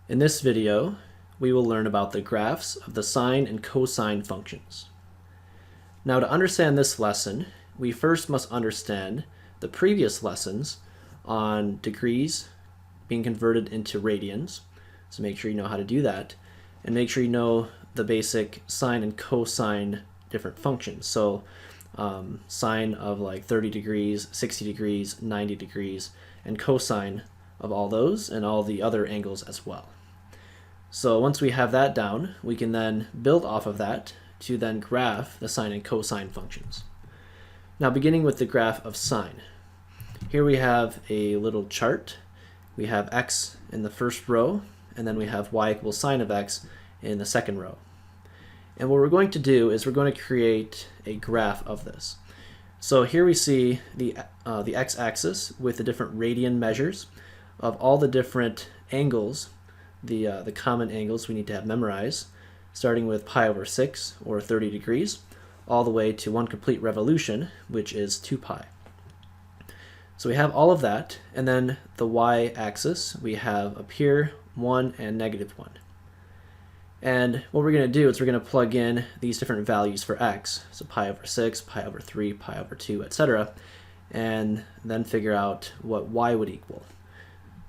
In this video, we will learn about the graphs of the sine and cosine functions. Now, to understand this lesson, we first must understand the previous lessons on degrees being converted into radians. So make sure you know how to do that, and make sure you know the basic sine and cosine different functions. So sine of like 30 degrees, 60 degrees, 90 degrees, and cosine of all those and all the other angles as well. So once we have that down, we can then build off of that to then graph the sine and cosine functions. Now, beginning with the graph of sine. Here we have a little chart. We have x in the first row, and then we have y equals sine of x in the second row. And what we're going to do is we're going to create a graph of this. So here we see the x-axis with the different radian measures of all the different angles, the common angles we need to have memorized, starting with pi over 6, or 30 degrees, all the way to one complete revolution, which is 2 pi. So we have all of that, and then the y-axis we have up here 1 and -1. And what we're going to do is we're going to plug in these different values for x, so pi over 6, pi over 3, pi over 2, etc., and then figure out what y would equal.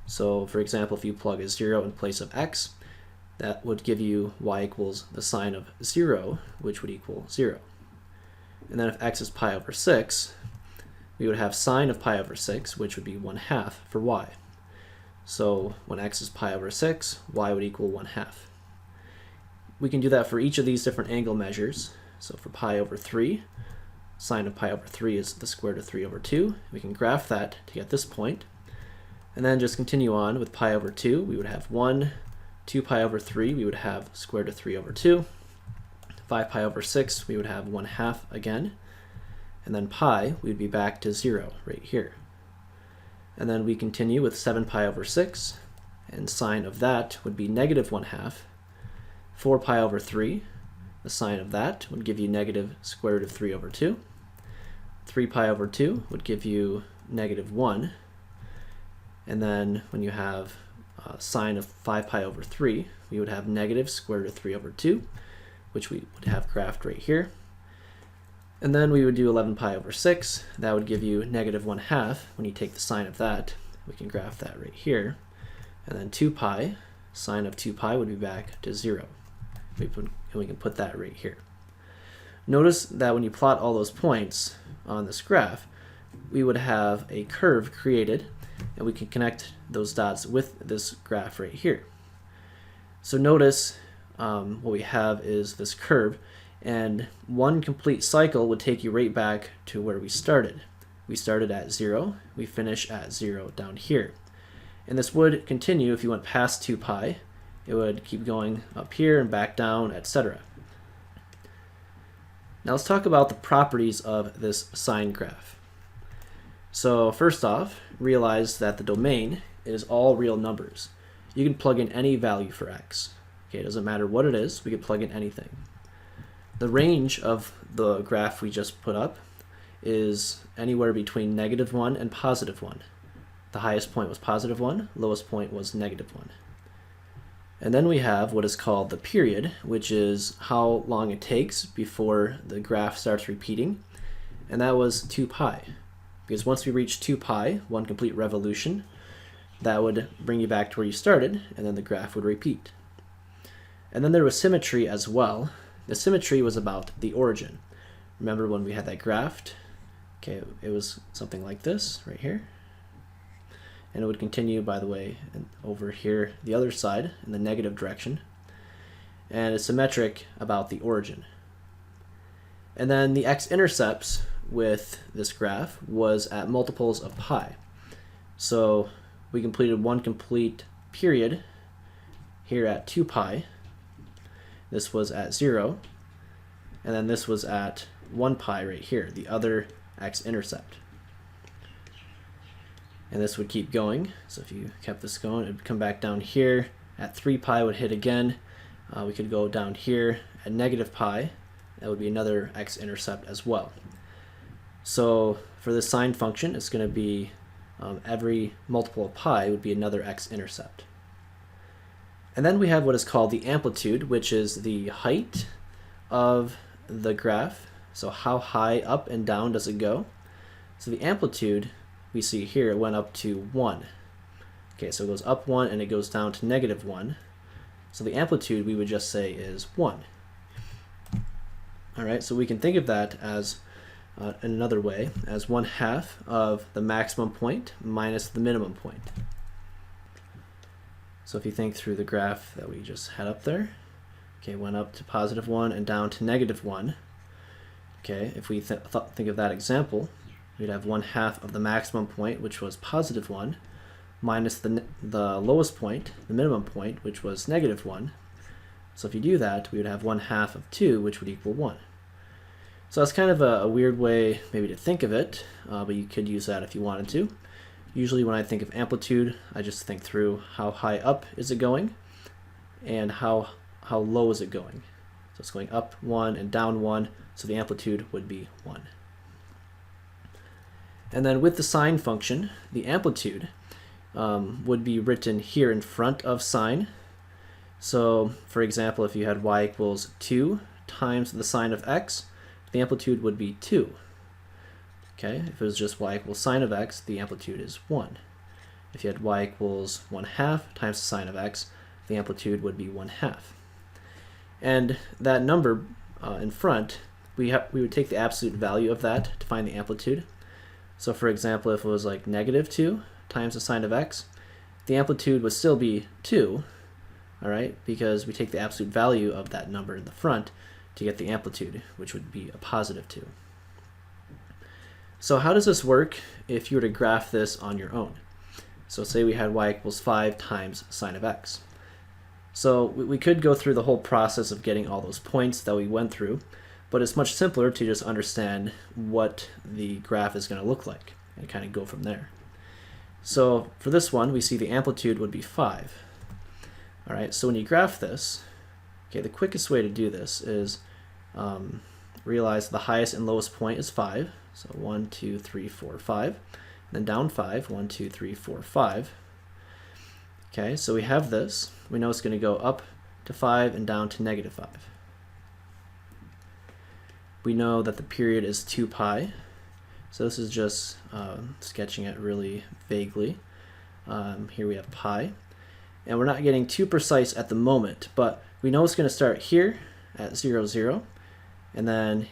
So for example, if you plug a 0 in place of x, that would give you y equals the sine of 0, which would equal 0. And then if x is pi over 6, we would have sine of pi over 6, which would be 1/2 for y. So when x is pi over 6, y would equal 1/2. We can do that for each of these different angle measures. So for pi over 3, sine of pi over 3 is the square root of 3 over 2. We can graph that to get this point. And then just continue on with pi over 2. We would have 1, 2 pi over 3, we would have square root of 3 over 2. 5 pi over 6, we would have 1/2 again. And then pi, we'd be back to 0 right here. And then we continue with 7 pi over 6, and sine of that would be -1/2. 4 pi over 3, the sine of that would give you negative square root of 3 over 2. 3 pi over 2 would give you -1. And then when you have sine of 5 pi over 3, we would have negative square root of 3 over 2, which we would have graphed right here. And then we would do 11 pi over 6. That would give you -1/2. When you take the sine of that, we can graph that right here. And then 2 pi, sine of 2 pi would be back to 0. And we can put that right here. Notice that when you plot all those points on this graph, we would have a curve created, and we can connect those dots with this graph right here. So notice what we have is this curve, and one complete cycle would take you right back to where we started. We started at 0, we finish at 0 down here. And this would continue if you went past 2 pi. It would keep going up here and back down, etc. Now let's talk about the properties of this sine graph. So first off, realize that the domain is all real numbers. You can plug in any value for x. Okay, it doesn't matter what it is, we can plug in anything. The range of the graph we just put up is anywhere between -1 and +1. The highest point was +1, lowest point was -1. And then we have what is called the period, which is how long it takes before the graph starts repeating, and that was 2 pi. Because once we reach 2 pi, one complete revolution, that would bring you back to where you started, and then the graph would repeat. And then there was symmetry as well. The symmetry was about the origin. Remember when we had that graphed? Okay, it was something like this right here. And it would continue, by the way, over here, the other side, in the negative direction. And it's symmetric about the origin. And then the x-intercepts with this graph was at multiples of pi. So we completed one complete period here at 2 pi. This was at 0. And then this was at 1 pi right here, the other x-intercept. And this would keep going. So if you kept this going, it would come back down here. At 3 pi would hit again. We could go down here at -pi. That would be another x-intercept as well. So for this sine function, it's going to be every multiple of pi would be another x-intercept. And then we have what is called the amplitude, which is the height of the graph. So how high up and down does it go? So the amplitude we see here, it went up to 1. Okay, so it goes up 1 and it goes down to -1. So the amplitude we would just say is 1. All right, so we can think of that as in another way as 1/2 of the maximum point minus the minimum point. So if you think through the graph that we just had up there, okay, went up to +1 and down to -1. Okay, if we think of that example, we'd have 1/2 of the maximum point, which was +1, minus the lowest point, the minimum point, which was -1. So if you do that, we would have 1/2 of 2, which would equal 1. So that's kind of a weird way maybe to think of it, but you could use that if you wanted to. Usually when I think of amplitude, I just think through how high up is it going and how low is it going. So it's going up 1 and down 1, so the amplitude would be 1. And then with the sine function, the amplitude would be written here in front of sine. So for example, if you had y equals 2 times the sine of x, the amplitude would be 2. Okay, if it was just y equals sine of x, the amplitude is 1. If you had y equals 1/2 times the sine of x, the amplitude would be 1/2. And that number in front, we would take the absolute value of that to find the amplitude. So for example, if it was like -2 times the sine of x, the amplitude would still be 2, all right, because we take the absolute value of that number in the front to get the amplitude, which would be a +2. So how does this work if you were to graph this on your own? So say we had y equals 5 times sine of x. So we could go through the whole process of getting all those points that we went through, but it's much simpler to just understand what the graph is going to look like and kind of go from there. So for this one, we see the amplitude would be 5. All right, so when you graph this, okay, the quickest way to do this is realize the highest and lowest point is 5. So 1, 2, 3, 4, 5. And then down 5, 1, 2, 3, 4, 5. Okay, so we have this. We know it's going to go up to 5 and down to -5. We know that the period is 2 pi. So this is just sketching it really vaguely. Here we have pi. And we're not getting too precise at the moment, but we know it's going to start here at 0, 0. And then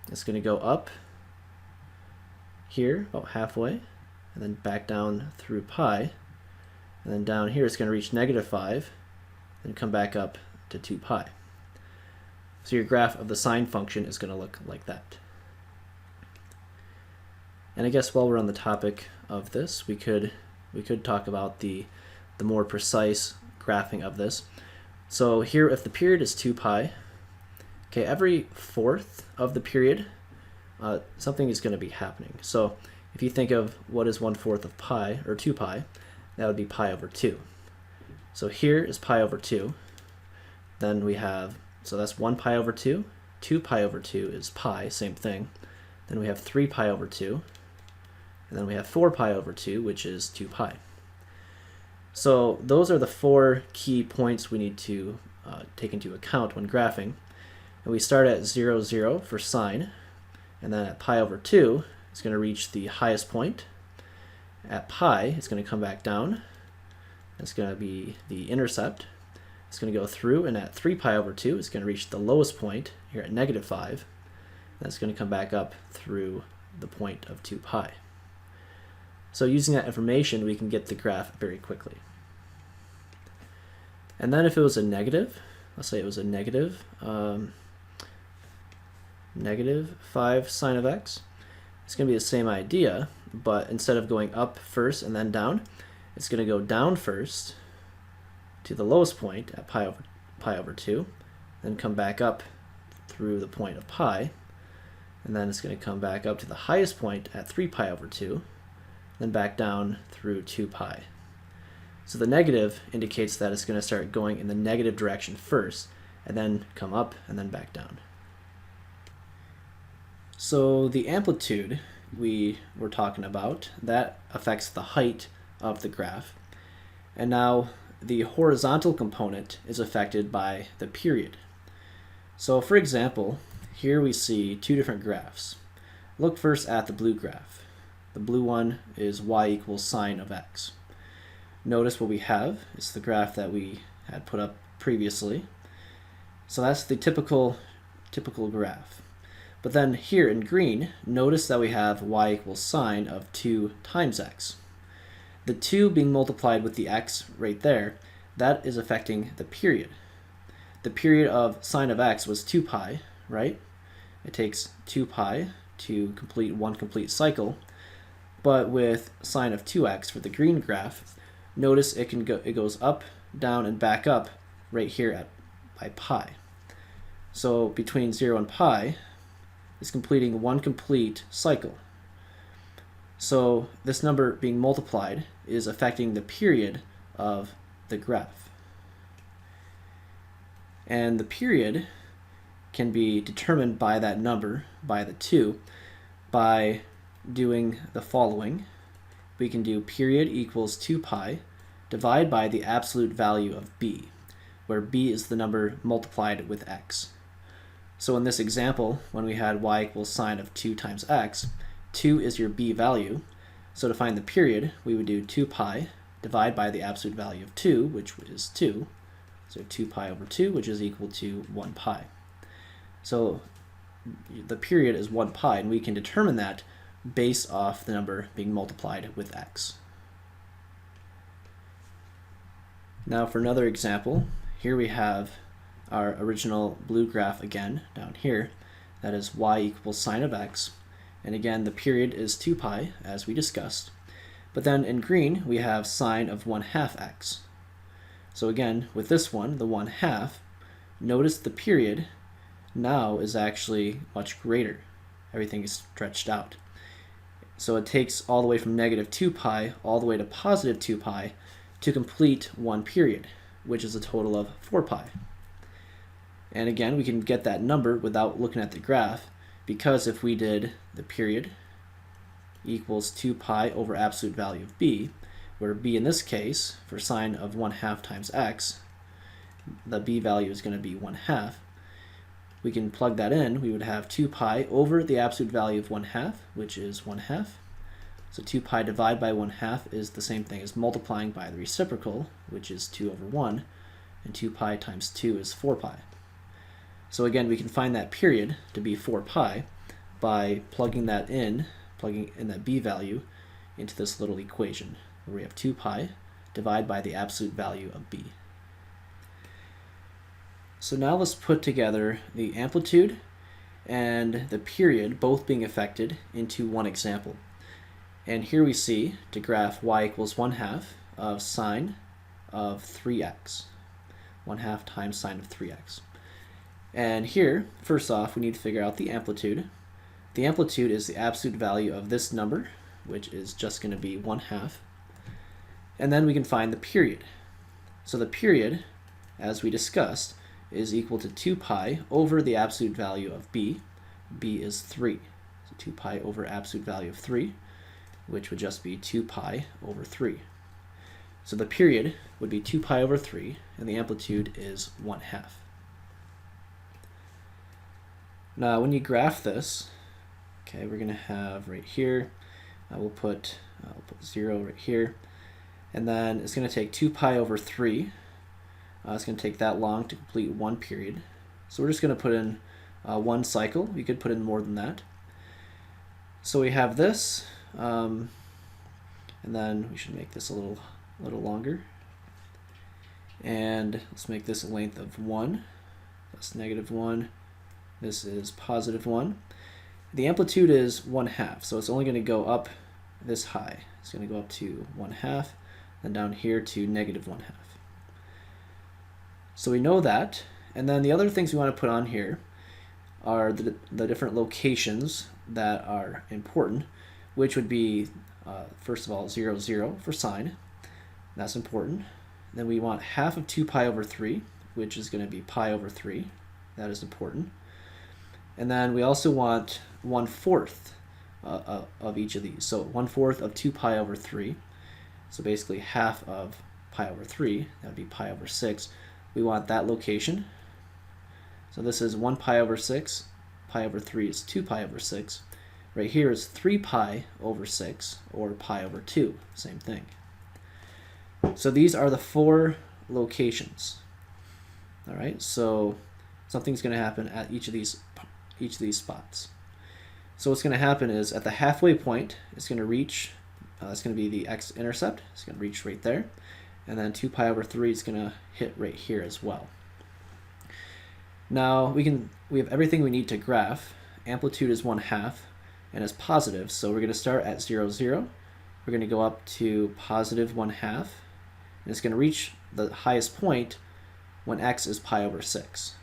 it's going to go up here about halfway, and then back down through pi. And then down here it's going to reach -5, and come back up to 2 pi. So your graph of the sine function is going to look like that. And I guess while we're on the topic of this, we could talk about the more precise graphing of this. So here, if the period is 2 pi, okay, every fourth of the period, something is going to be happening. So if you think of what is 1/4 of pi, or 2 pi, that would be pi over 2. So here is pi over 2. Then we have, so that's 1 pi over 2. 2 pi over 2 is pi, same thing. Then we have 3 pi over 2. And then we have 4 pi over 2, which is 2 pi. So those are the 4 key points we need to take into account when graphing. And we start at 0, 0 for sine. And then at pi over 2, it's going to reach the highest point. At pi, it's going to come back down. It's going to be the intercept. It's going to go through, and at 3 pi over 2, it's going to reach the lowest point here at -5. That's going to come back up through the point of 2 pi. So using that information, we can get the graph very quickly. And then if it was a negative, let's say it was a -5 sine of x, it's going to be the same idea, but instead of going up first and then down, it's going to go down first to the lowest point at pi over 2, then come back up through the point of pi, and then it's going to come back up to the highest point at 3 pi over 2, then back down through 2 pi. So the negative indicates that it's going to start going in the negative direction first, and then come up and then back down. So the amplitude we were talking about, that affects the height of the graph. And now the horizontal component is affected by the period. So for example, here we see two different graphs. Look first at the blue graph. The blue one is y equals sine of x. Notice what we have is the graph that we had put up previously. So that's the typical graph. But then here in green, notice that we have y equals sine of 2 times x. The 2 being multiplied with the x right there, that is affecting the period. The period of sine of x was 2 pi, right? It takes 2 pi to complete one complete cycle. But with sine of 2x for the green graph, notice it goes up, down, and back up right here by pi. So between 0 and pi is completing one complete cycle. So this number being multiplied is affecting the period of the graph. And the period can be determined by that number, by the 2, by doing the following. We can do period equals 2 pi divide by the absolute value of b, where b is the number multiplied with x. So in this example, when we had y equals sine of 2 times x, 2 is your b value. So to find the period, we would do 2 pi divide by the absolute value of 2, which is 2. So 2 pi over 2, which is equal to 1 pi. So the period is 1 pi, and we can determine that based off the number being multiplied with x. Now for another example, here we have our original blue graph again down here. That is y equals sine of x. And again, the period is 2 pi, as we discussed. But then in green, we have sine of 1/2 x. So again, with this one, the 1/2, notice the period now is actually much greater. Everything is stretched out. So it takes all the way from negative 2 pi all the way to positive 2 pi to complete one period, which is a total of 4 pi. And again, we can get that number without looking at the graph, because if we did the period equals 2 pi over absolute value of b, where b in this case, for sine of 1/2 times x, the b value is going to be 1/2. We can plug that in. We would have 2 pi over the absolute value of 1/2, which is 1/2. So 2 pi divided by 1/2 is the same thing as multiplying by the reciprocal, which is 2 over 1. And 2 pi times 2 is 4 pi. So again, we can find that period to be 4 pi by plugging in that b value into this little equation, where we have 2 pi divided by the absolute value of b. So now let's put together the amplitude and the period both being affected into one example. And here we see to graph y equals 1/2 of sine of 3x. 1/2 times sine of 3x. And here, first off, we need to figure out the amplitude. The amplitude is the absolute value of this number, which is just going to be 1/2. And then we can find the period. So the period, as we discussed, is equal to 2 pi over the absolute value of b. b is 3. So 2 pi over absolute value of 3, which would just be 2 pi over 3. So the period would be 2 pi over 3, and the amplitude is 1/2. Now when you graph this, okay, we're going to have right here, I'll put 0 right here, and then it's going to take 2 pi over 3. It's going to take that long to complete one period. So we're just going to put in one cycle. We could put in more than that. So we have this, and then we should make this a little longer. And let's make this a length of 1. That's -1. This is +1. The amplitude is 1/2, so it's only going to go up this high. It's going to go up to 1/2, then down here to -1/2. So we know that, and then the other things we want to put on here are the different locations that are important, which would be, first of all, 0, 0 for sine. That's important. Then we want 1/2 of 2 pi over 3, which is going to be pi over 3. That is important. And then we also want 1/4 of each of these. So 1/4 of 2 pi over 3. So basically 1/2 of pi pi over 3, that would be pi over 6. We want that location. So this is 1 pi over 6, pi over 3 is 2 pi over 6. Right here is 3 pi over 6, or pi over 2, same thing. So these are the 4 locations. All right, so something's going to happen at each of these spots. So what's going to happen is at the halfway point, it's going to reach, it's going to be the x-intercept. It's going to reach right there. And then 2 pi over 3 is going to hit right here as well. Now we have everything we need to graph. Amplitude is 1/2 and is positive, so we're going to start at 0, 0. We're going to go up to positive 1/2, and it's going to reach the highest point when x is pi over 6.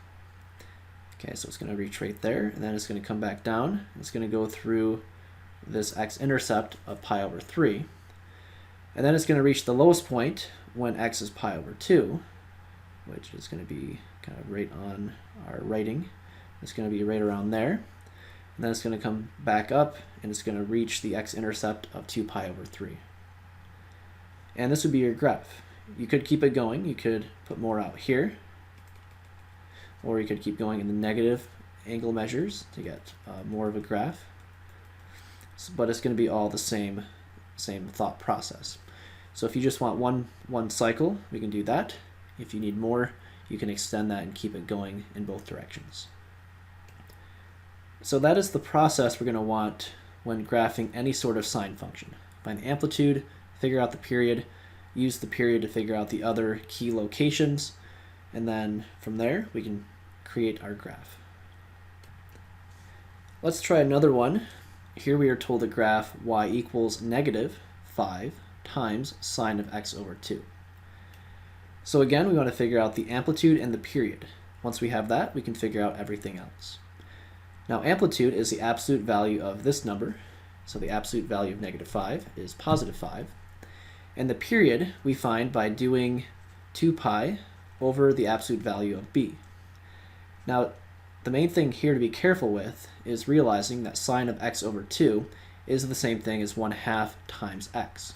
Okay, so it's going to reach right there, and then it's going to come back down. It's going to go through this x-intercept of pi over 3, and then it's going to reach the lowest point when x is pi over 2, which is going to be kind of right on our writing. It's going to be right around there. And then it's going to come back up, and it's going to reach the x-intercept of 2 pi over 3. And this would be your graph. You could keep it going. You could put more out here, or you could keep going in the negative angle measures to get more of a graph. But it's going to be all the same thought process. So if you just want one cycle, we can do that. If you need more, you can extend that and keep it going in both directions. So that is the process we're going to want when graphing any sort of sine function. Find the amplitude, figure out the period, use the period to figure out the other key locations, and then from there we can create our graph. Let's try another one. Here we are told to graph y equals -5 times sine of x over 2. So again, we want to figure out the amplitude and the period. Once we have that, we can figure out everything else. Now amplitude is the absolute value of this number, so the absolute value of -5 is +5. And the period we find by doing 2 pi over the absolute value of b. Now the main thing here to be careful with is realizing that sine of x over 2 is the same thing as 1/2 times x.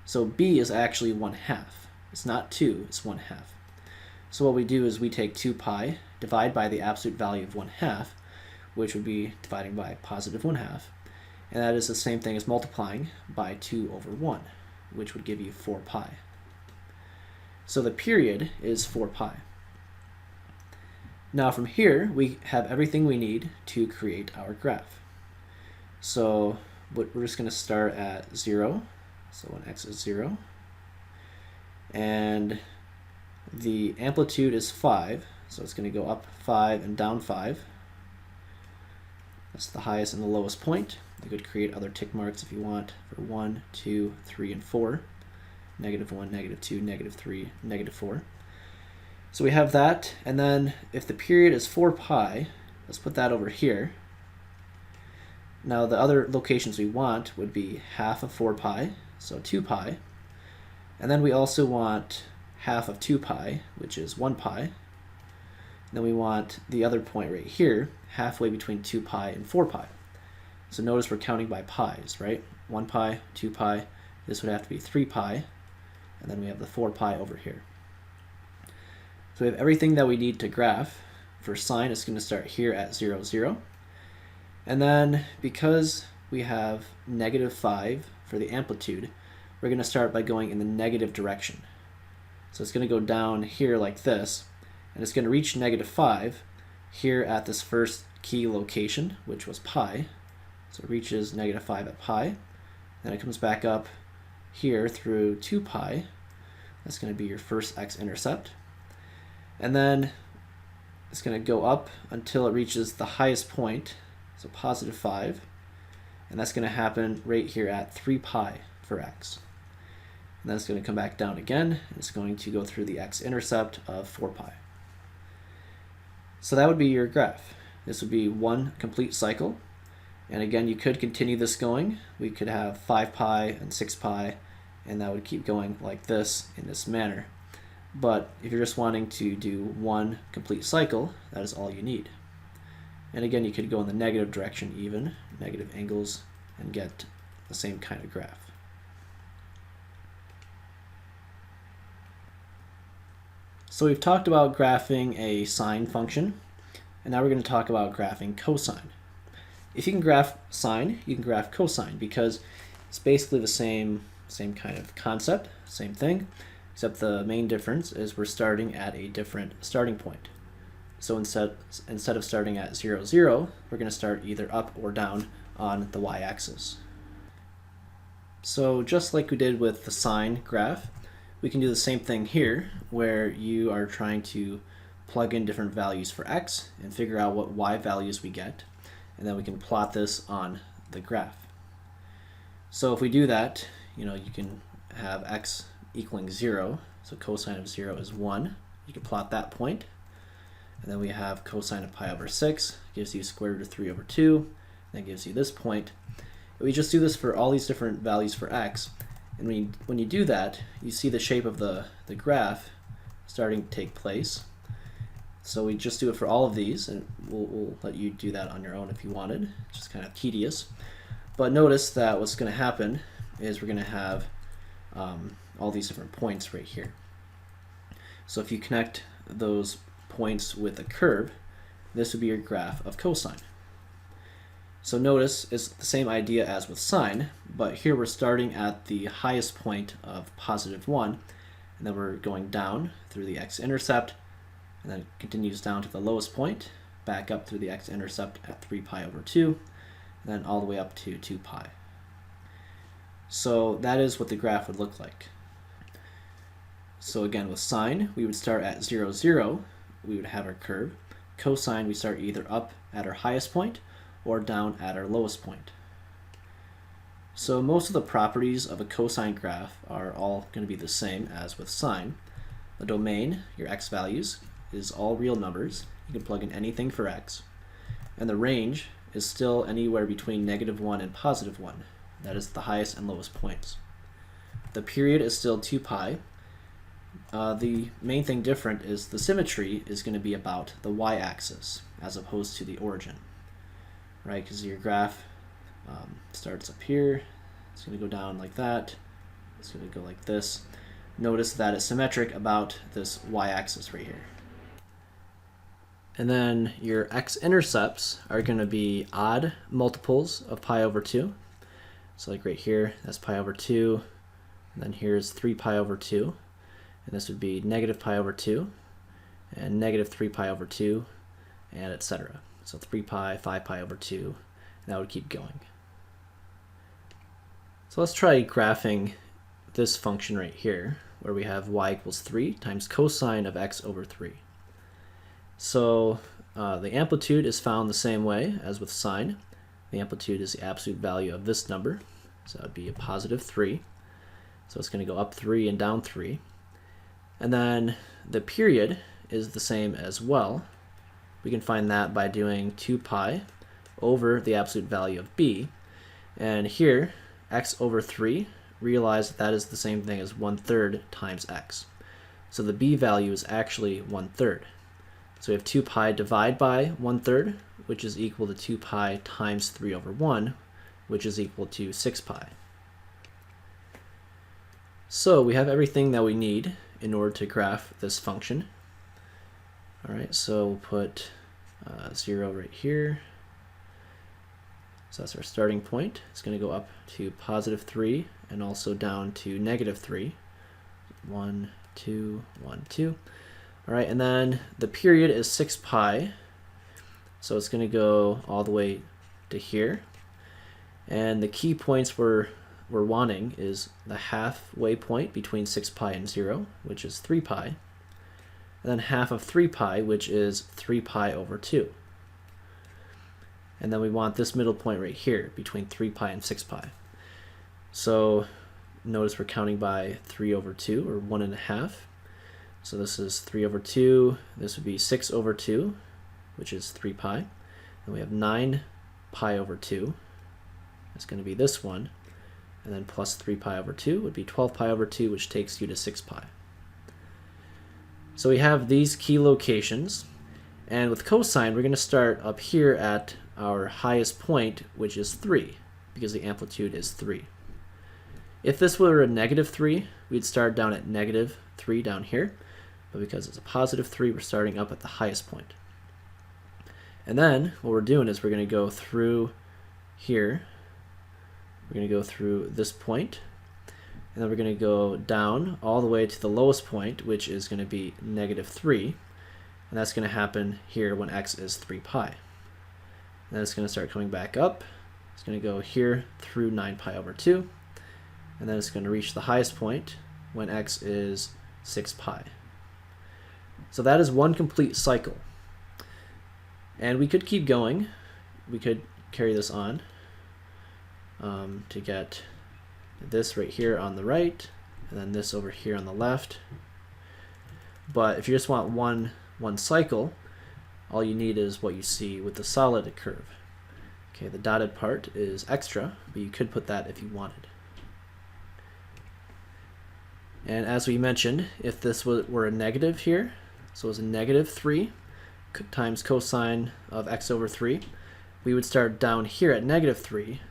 So b is actually 1/2. It's not 2, it's 1/2. So what we do is we take 2 pi, divide by the absolute value of 1/2, which would be dividing by +1/2, and that is the same thing as multiplying by 2 over 1, which would give you 4 pi. So the period is 4 pi. Now from here, we have everything we need to create our graph. So we're just going to start at 0, so when x is 0, and the amplitude is 5, so it's going to go up 5 and down 5. That's the highest and the lowest point. You could create other tick marks if you want for 1, 2, 3, and 4. -1, -2, -3, -4. So we have that, and then if the period is 4 pi, let's put that over here. Now the other locations we want would be half of 4 pi, so 2 pi. And then we also want half of 2 pi, which is 1 pi. Then we want the other point right here, halfway between 2 pi and 4 pi. So notice we're counting by pi's, right? 1 pi, 2 pi, this would have to be 3 pi, and then we have the 4 pi over here. So we have everything that we need to graph. For sine, it's going to start here at 0, 0. And then because we have -5 for the amplitude, we're going to start by going in the negative direction. So it's going to go down here like this, and it's going to reach -5 here at this first key location, which was pi. So it reaches -5 at pi. Then it comes back up here through 2 pi. That's going to be your first x-intercept. And then it's going to go up until it reaches the highest point, so +5. And that's going to happen right here at 3 pi for x. And then it's going to come back down again, and it's going to go through the x-intercept of 4 pi. So that would be your graph. This would be one complete cycle. And again, you could continue this going. We could have 5 pi and 6 pi, and that would keep going like this in this manner. But if you're just wanting to do one complete cycle, that is all you need. And again, you could go in the negative direction even, negative angles, and get the same kind of graph. So we've talked about graphing a sine function, and now we're going to talk about graphing cosine. If you can graph sine, you can graph cosine because it's basically the same kind of concept, same thing, except the main difference is we're starting at a different starting point. So instead of starting at 0, 0, we're going to start either up or down on the y-axis. So just like we did with the sine graph, we can do the same thing here where you are trying to plug in different values for x and figure out what y values we get, and then we can plot this on the graph. So if we do that, you can have x equaling 0, so cosine of 0 is 1. You can plot that point. And then we have cosine of pi over 6, gives you square root of 3 over 2, and that gives you this point. We just do this for all these different values for x, and when you do that, you see the shape of the graph starting to take place. So we just do it for all of these, and we'll let you do that on your own if you wanted. It's just kind of tedious. But notice that what's going to happen is we're going to have all these different points right here. So if you connect those points with a curve, this would be your graph of cosine. So notice it's the same idea as with sine, but here we're starting at the highest point of positive 1, and then we're going down through the x-intercept, and then it continues down to the lowest point, back up through the x-intercept at 3 pi over 2, and then all the way up to 2 pi. So that is what the graph would look like. So again, with sine, we would start at 0, 0, we would have our curve. Cosine, we start either up at our highest point or down at our lowest point. So most of the properties of a cosine graph are all going to be the same as with sine. The domain, your x values, is all real numbers. You can plug in anything for x. And the range is still anywhere between -1 and +1. That is the highest and lowest points. The period is still 2 pi. The main thing different is the symmetry is going to be about the y-axis as opposed to the origin, right? Because your graph starts up here, it's going to go down like that, it's going to go like this. Notice that it's symmetric about this y-axis right here. And then your x-intercepts are going to be odd multiples of pi over 2. So like right here, that's pi over 2, and then here's 3 pi over 2. And this would be negative pi over 2, and negative 3 pi over 2, and etc. So 3 pi, 5 pi over 2, and that would keep going. So let's try graphing this function right here, where we have y equals 3 times cosine of x over 3. So the amplitude is found the same way as with sine. The amplitude is the absolute value of this number, so that would be a positive 3. So it's going to go up 3 and down 3. And then the period is the same as well. We can find that by doing 2 pi over the absolute value of b. And here, x over 3, realize that is the same thing as 1/3 times x. So the b value is actually 1/3. So we have 2 pi divided by 1/3, which is equal to 2 pi times 3 over 1, which is equal to 6 pi. So we have everything that we need in order to graph this function. All right, so we'll put 0 right here. So that's our starting point. It's going to go up to positive 3 and also down to negative 3. 1, 2, 1, 2. All right, and then the period is 6 pi. So it's going to go all the way to here. And the key points we're wanting is the halfway point between 6 pi and 0, which is 3 pi, and then half of 3 pi, which is 3 pi over 2. And then we want this middle point right here between 3 pi and 6 pi. So notice we're counting by 3 over 2, or 1.5. So this is 3 over 2. This would be 6 over 2, which is 3 pi. And we have 9 pi over 2. That's going to be this one. And then plus 3 pi over 2 would be 12 pi over 2, which takes you to 6 pi. So we have these key locations. And with cosine, we're going to start up here at our highest point, which is 3, because the amplitude is 3. If this were a -3, we'd start down at -3 down here. but because it's a positive 3, we're starting up at the highest point. And then what we're doing is we're going to go through here. We're going to go through this point, and then we're going to go down all the way to the lowest point, which is going to be -3, and that's going to happen here when x is 3 pi. And then it's going to start coming back up. It's going to go here through 9 pi over 2, and then it's going to reach the highest point when x is 6 pi. So that is one complete cycle. And we could keep going. We could carry this on to get this right here on the right, and then this over here on the left. But if you just want one cycle, all you need is what you see with the solid curve. Okay, the dotted part is extra, but you could put that if you wanted. And as we mentioned, if this were a negative here, so it was a -3 times cosine of x over 3, we would start down here at -3.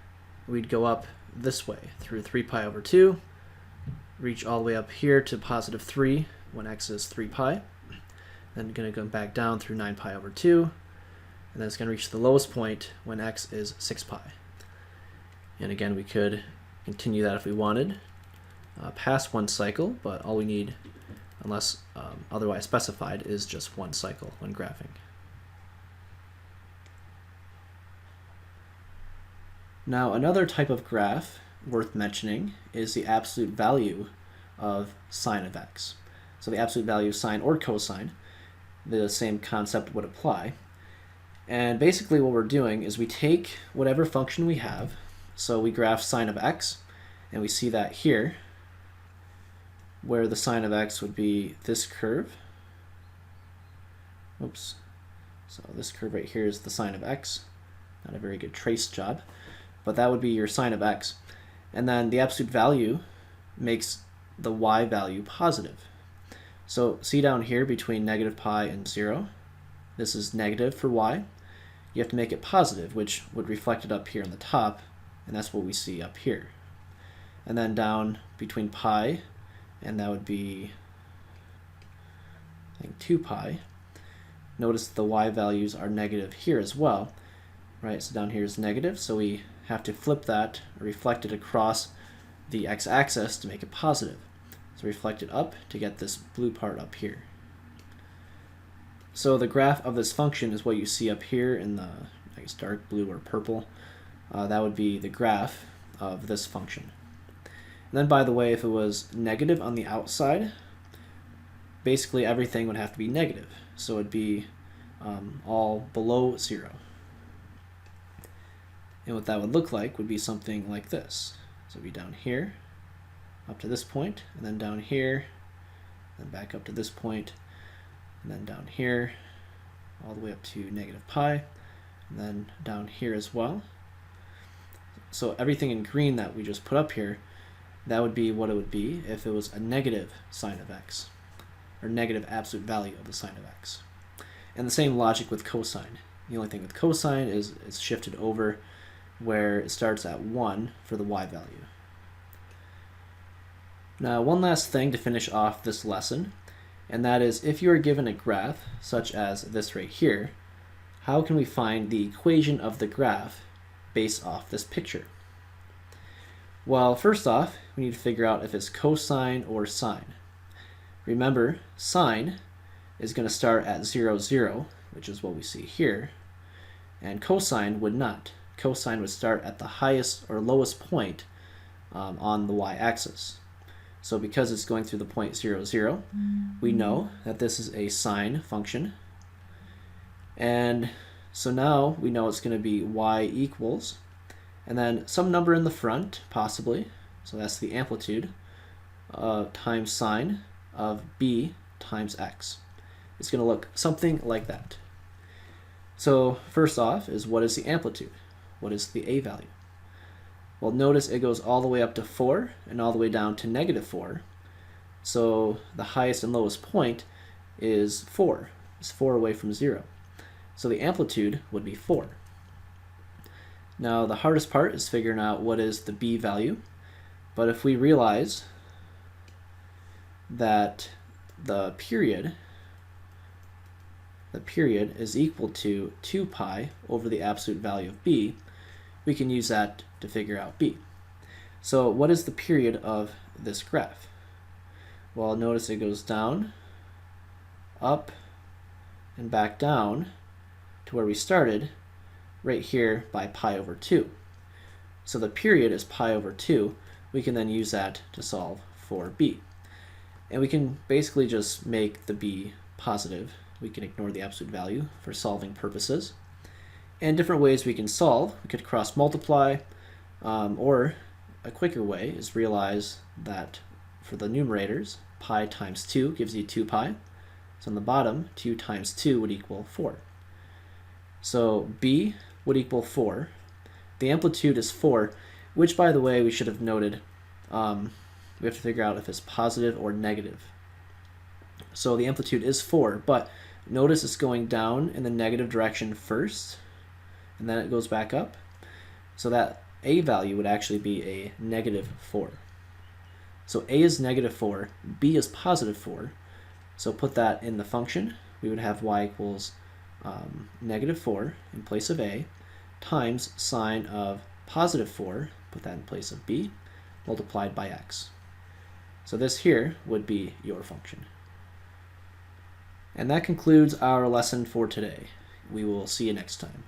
We'd go up this way through 3 pi over 2, reach all the way up here to +3 when x is 3 pi. Then going to go back down through 9 pi over 2, and then it's going to reach the lowest point when x is 6 pi. And again, we could continue that if we wanted, past one cycle, but all we need, unless otherwise specified, is just one cycle when graphing. Now, another type of graph worth mentioning is the absolute value of sine of x. So the absolute value of sine or cosine, the same concept would apply. And basically what we're doing is we take whatever function we have, so we graph sine of x, and we see that here, where the sine of x would be this curve. Oops. So this curve right here is the sine of x. Not a very good trace job, but that would be your sine of x. And then the absolute value makes the y value positive. So see down here between -pi and 0, this is negative for y. You have to make it positive, which would reflect it up here on the top, and that's what we see up here. And then down between pi, and that would be, I think, 2 pi. Notice the y values are negative here as well, right? So down here is negative, so we have to flip that, or reflect it across the x-axis to make it positive. So reflect it up to get this blue part up here. So the graph of this function is what you see up here in the, I guess, dark blue or purple. That would be the graph of this function. And then, by the way, if it was negative on the outside, basically everything would have to be negative. So it would be all below 0. And what that would look like would be something like this. So it would be down here, up to this point, and then down here, then back up to this point, and then down here, all the way up to -pi, and then down here as well. So everything in green that we just put up here, that would be what it would be if it was a negative sine of x, or negative absolute value of the sine of x. And the same logic with cosine. The only thing with cosine is it's shifted over where it starts at 1 for the y value. Now, one last thing to finish off this lesson, and that is if you are given a graph, such as this right here, how can we find the equation of the graph based off this picture? Well, first off, we need to figure out if it's cosine or sine. Remember, sine is going to start at 0, 0, which is what we see here, and cosine would not. Cosine would start at the highest or lowest point on the y-axis. So because it's going through the point 0, 0, we know that this is a sine function. And so now we know it's going to be y equals, and then some number in the front, possibly, so that's the amplitude, times sine of b times x. It's going to look something like that. So first off is, what is the amplitude? What is the a value? Well, notice it goes all the way up to 4 and all the way down to -4. So the highest and lowest point is 4. It's 4 away from 0. So the amplitude would be 4. Now the hardest part is figuring out what is the b value. But if we realize that the period is equal to 2 pi over the absolute value of b, we can use that to figure out b. So what is the period of this graph? Well, notice it goes down, up, and back down to where we started, right here by pi over 2. So the period is pi over 2. We can then use that to solve for b. And we can basically just make the b positive. We can ignore the absolute value for solving purposes. And different ways we can solve. We could cross multiply, or a quicker way is realize that for the numerators, pi times 2 gives you 2 pi. So on the bottom, 2 times 2 would equal 4. So b would equal 4. The amplitude is 4, which, by the way, we should have noted. We have to figure out if it's positive or negative. So the amplitude is 4, but notice it's going down in the negative direction first, and then it goes back up. So that a value would actually be a negative 4. So a is negative 4, b is positive 4. So put that in the function. We would have y equals negative 4 in place of a, times sine of positive 4, put that in place of b, multiplied by x. So this here would be your function. And that concludes our lesson for today. We will see you next time.